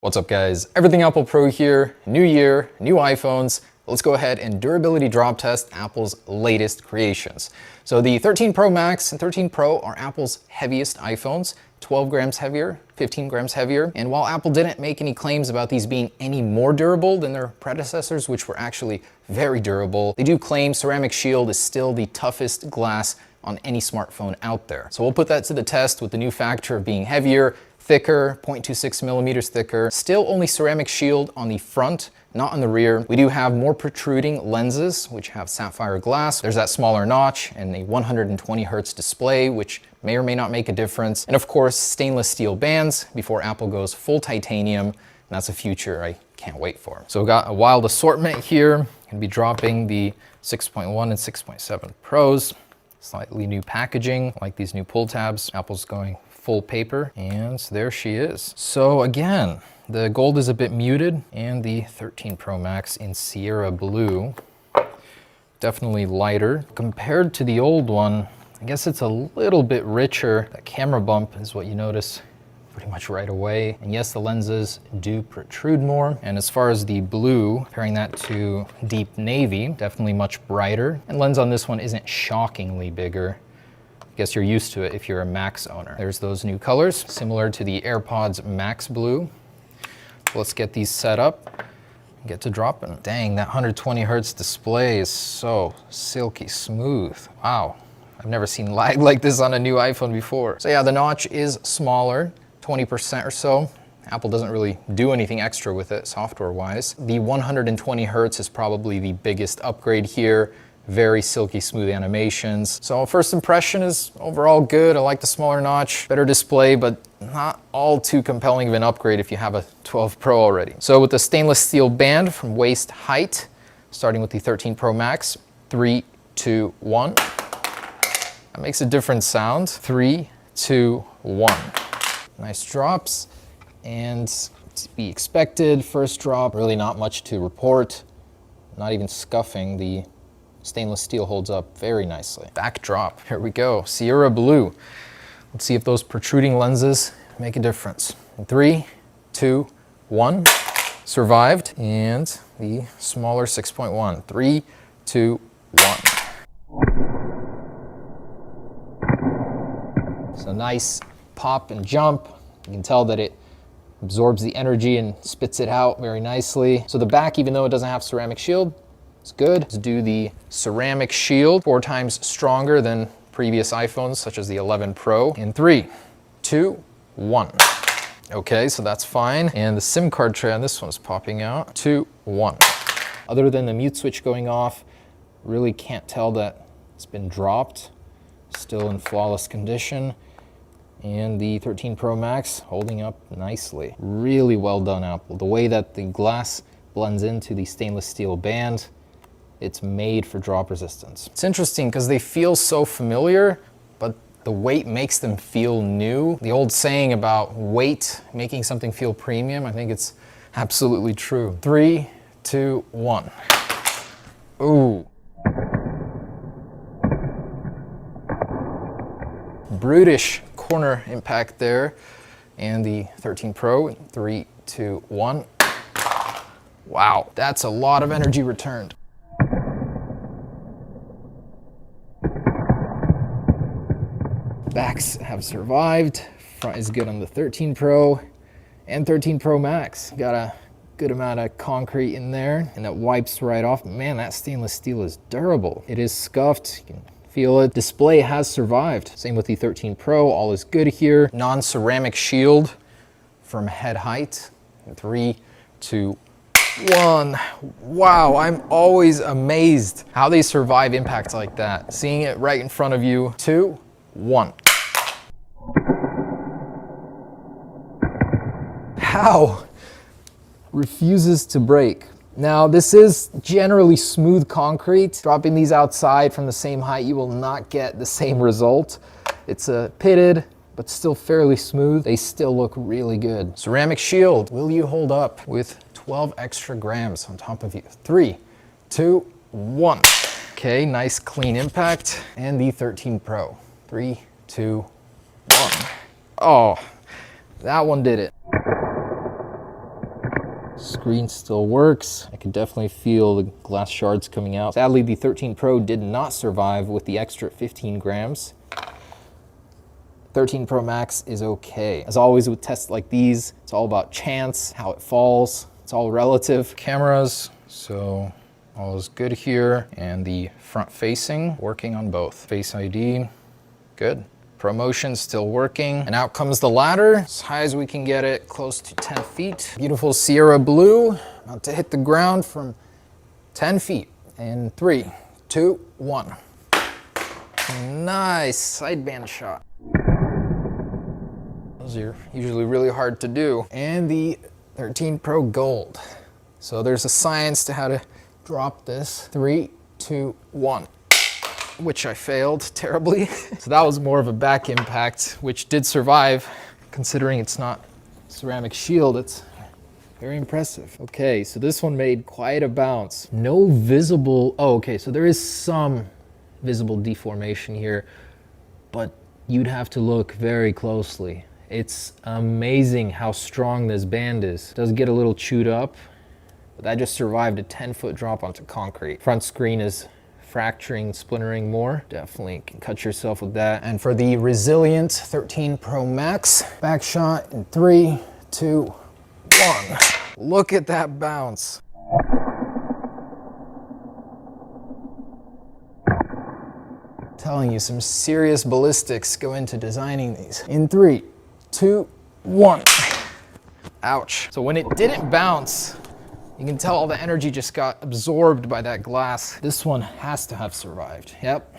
What's up guys, Everything Apple Pro here, new year, new iPhones. Let's go ahead and durability drop test Apple's latest creations. So the 13 Pro Max and 13 Pro are Apple's heaviest iPhones, 12 grams heavier, 15 grams heavier. And while Apple didn't make any claims about these being any more durable than their predecessors, which were actually very durable, they do claim ceramic shield is still the toughest glass on any smartphone out there. So we'll put that to the test with the new factor of being heavier, thicker, 0.26 millimeters thicker. Still only ceramic shield on the front, not on the rear. We do have more protruding lenses, which have sapphire glass. There's that smaller notch and a 120 hertz display, which may or may not make a difference. And of course, stainless steel bands before Apple goes full titanium. And that's a future I can't wait for. So we've got a wild assortment here. Gonna be dropping the 6.1 and 6.7 Pros. Slightly new packaging, like these new pull tabs. Apple's going full paper, and there she is. So again, the gold is a bit muted, and the 13 Pro Max in Sierra Blue, definitely lighter. Compared to the old one, I guess it's a little bit richer. That camera bump is what you notice pretty much right away. And yes, the lenses do protrude more. And as far as the blue, comparing that to deep navy, definitely much brighter. And lens on this one isn't shockingly bigger. Guess you're used to it if you're a Max owner. There's those new colors, similar to the AirPods Max Blue. Let's get these set up and get to dropping. Dang, that 120 hertz display is so silky smooth. Wow, I've never seen lag like this on a new iPhone before. So yeah, the notch is smaller, 20% or so. Apple doesn't really do anything extra with it software-wise. The 120 hertz is probably the biggest upgrade here. Very silky smooth animations. So first impression is overall good. I like the smaller notch, better display, but not all too compelling of an upgrade if you have a 12 Pro already. So with the stainless steel band from waist height, starting with the 13 Pro Max, 3, 2, 1. That makes a different sound. 3, 2, 1. Nice drops, and to be expected, first drop, really not much to report. Not even scuffing. The stainless steel holds up very nicely. Back drop, here we go, Sierra Blue. Let's see if those protruding lenses make a difference. 3, 2, 1, survived. And the smaller 6.1, 3, 2, 1. So nice pop and jump. You can tell that it absorbs the energy and spits it out very nicely. So the back, even though it doesn't have ceramic shield, it's good. Let's do the ceramic shield, 4 times stronger than previous iPhones, such as the 11 Pro. In 3, 2, 1. Okay, so that's fine. And the SIM card tray on this one is popping out. 2, 1. Other than the mute switch going off, really can't tell that it's been dropped. Still in flawless condition. And the 13 Pro Max holding up nicely. Really well done, Apple. The way that the glass blends into the stainless steel band, it's made for drop resistance. It's interesting because they feel so familiar, but the weight makes them feel new. The old saying about weight making something feel premium, I think it's absolutely true. 3, 2, 1. Ooh. Brutish corner impact there. And the 13 Pro, 3, 2, 1. Wow, that's a lot of energy returned. Backs have survived. Front is good on the 13 Pro and 13 Pro Max. Got a good amount of concrete in there, and that wipes right off. Man, that stainless steel is durable. It is scuffed. You can feel it. Display has survived. Same with the 13 Pro. All is good here. Non-ceramic shield from head height. 3, 2, 1. Wow, I'm always amazed how they survive impacts like that. Seeing it right in front of you. 2, 1. How? Refuses to break. Now, this is generally smooth concrete. Dropping these outside from the same height, you will not get the same result. It's a pitted, but still fairly smooth. They still look really good. Ceramic shield, will you hold up with 12 extra grams on top of you? 3, 2, 1. Okay, nice clean impact. And the 13 Pro. 3, 2, 1. Oh, that one did it. Screen still works. I can definitely feel the glass shards coming out. Sadly, the 13 Pro did not survive with the extra 15 grams. 13 Pro Max is okay. As always with tests like these, it's all about chance, how it falls. It's all relative. Cameras, so all is good here. And the front facing, working on both. Face ID, good. ProMotion still working. And out comes the ladder, as high as we can get it, close to 10 feet. Beautiful Sierra blue, about to hit the ground from 10 feet. In 3, 2, 1. Nice sideband shot. Those are usually really hard to do. And the 13 Pro Gold. So there's a science to how to drop this. 3, 2, 1. Which I failed terribly. So that was more of a back impact, which did survive, considering it's not ceramic shield. It's very impressive. Okay, so this one made quite a bounce. No visible, oh, okay, so there is some visible deformation here, but you'd have to look very closely. It's amazing how strong this band is. It does get a little chewed up, but that just survived a 10-foot drop onto concrete. Front screen is fracturing, splintering more. Definitely can cut yourself with that. And for the resilient 13 Pro Max, back shot in 3, 2, 1. Look at that bounce. Telling you, some serious ballistics go into designing these. In 3, 2, 1. Ouch. So when it didn't bounce, you can tell all the energy just got absorbed by that glass. This one has to have survived. Yep.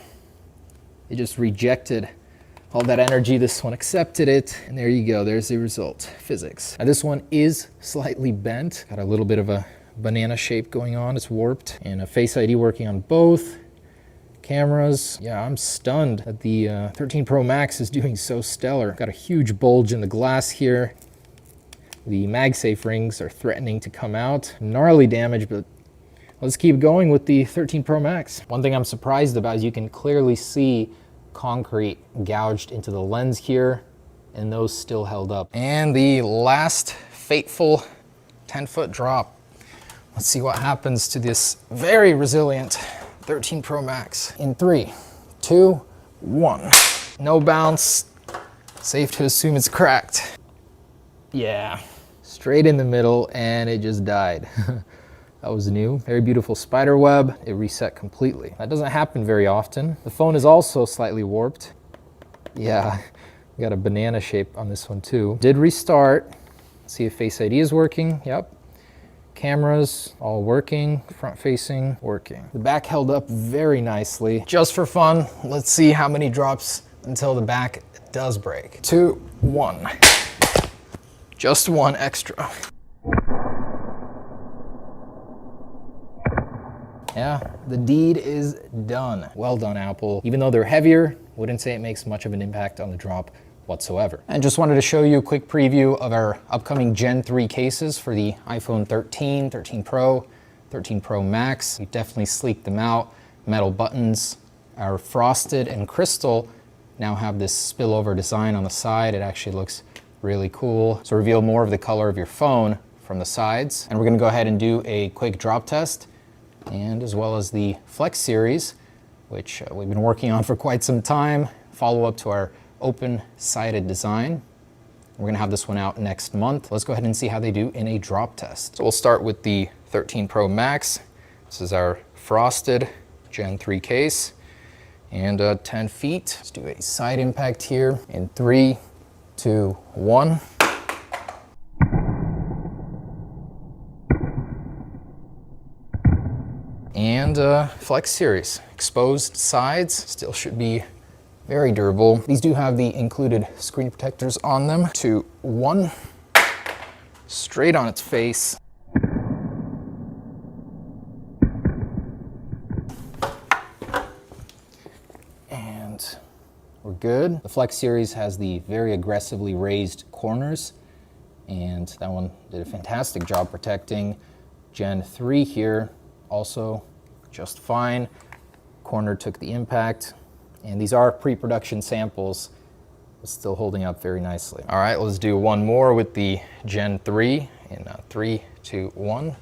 It just rejected all that energy. This one accepted it. And there you go. There's the result. Physics. Now this one is slightly bent. Got a little bit of a banana shape going on. It's warped. And a Face ID working on both. Cameras, yeah, I'm stunned that the 13 Pro Max is doing so stellar. Got a huge bulge in the glass here. The MagSafe rings are threatening to come out. Gnarly damage, but let's keep going with the 13 Pro Max. One thing I'm surprised about is you can clearly see concrete gouged into the lens here, and those still held up. And the last fateful 10-foot drop. Let's see what happens to this very resilient 13 Pro Max. In 3, 2, 1. No bounce. Safe to assume it's cracked. Yeah, straight in the middle, and it just died. That was new. Very beautiful spider web. It reset completely. That doesn't happen very often. The phone is also slightly warped. Yeah, we got a banana shape on this one too. Did restart. See if Face ID is working. Yep. Cameras all working, front facing working. The back held up very nicely. Just for fun, let's see how many drops until the back does break. 2, 1. Just one extra. Yeah, the deed is done. Well done, Apple. Even though they're heavier, wouldn't say it makes much of an impact on the drop whatsoever. And just wanted to show you a quick preview of our upcoming Gen 3 cases for the iPhone 13, 13 Pro, 13 Pro Max. We definitely sleeked them out. Metal buttons. Our frosted and crystal now have this spillover design on the side. It actually looks really cool. So reveal more of the color of your phone from the sides. And we're gonna go ahead and do a quick drop test, and as well as the Flex series, which we've been working on for quite some time. Follow up to our open-sided design. We're gonna have this one out next month. Let's go ahead and see how they do in a drop test. So we'll start with the 13 Pro Max. This is our frosted Gen 3 case, and 10 feet. Let's do a side impact here in 3, 2, 1. And Flex series, exposed sides, still should be very durable. These do have the included screen protectors on them. 2, 1, straight on its face. And we're good. The Flex series has the very aggressively raised corners, and that one did a fantastic job protecting. Gen 3 here, also just fine. Corner took the impact, and these are pre-production samples, but still holding up very nicely. All right, let's do one more with the Gen 3 in 3, 2, 1.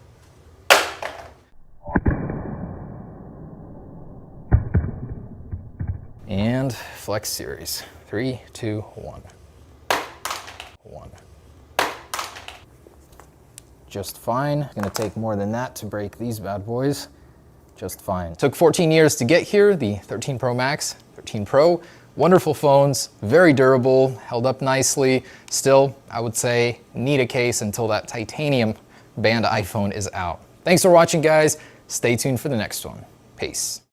And Flex Series. 3, 2, 1. 1. Just fine. Gonna take more than that to break these bad boys. Just fine. Took 14 years to get here, the 13 Pro Max, 13 Pro. Wonderful phones, very durable, held up nicely. Still, I would say, need a case until that titanium band iPhone is out. Thanks for watching, guys. Stay tuned for the next one. Peace.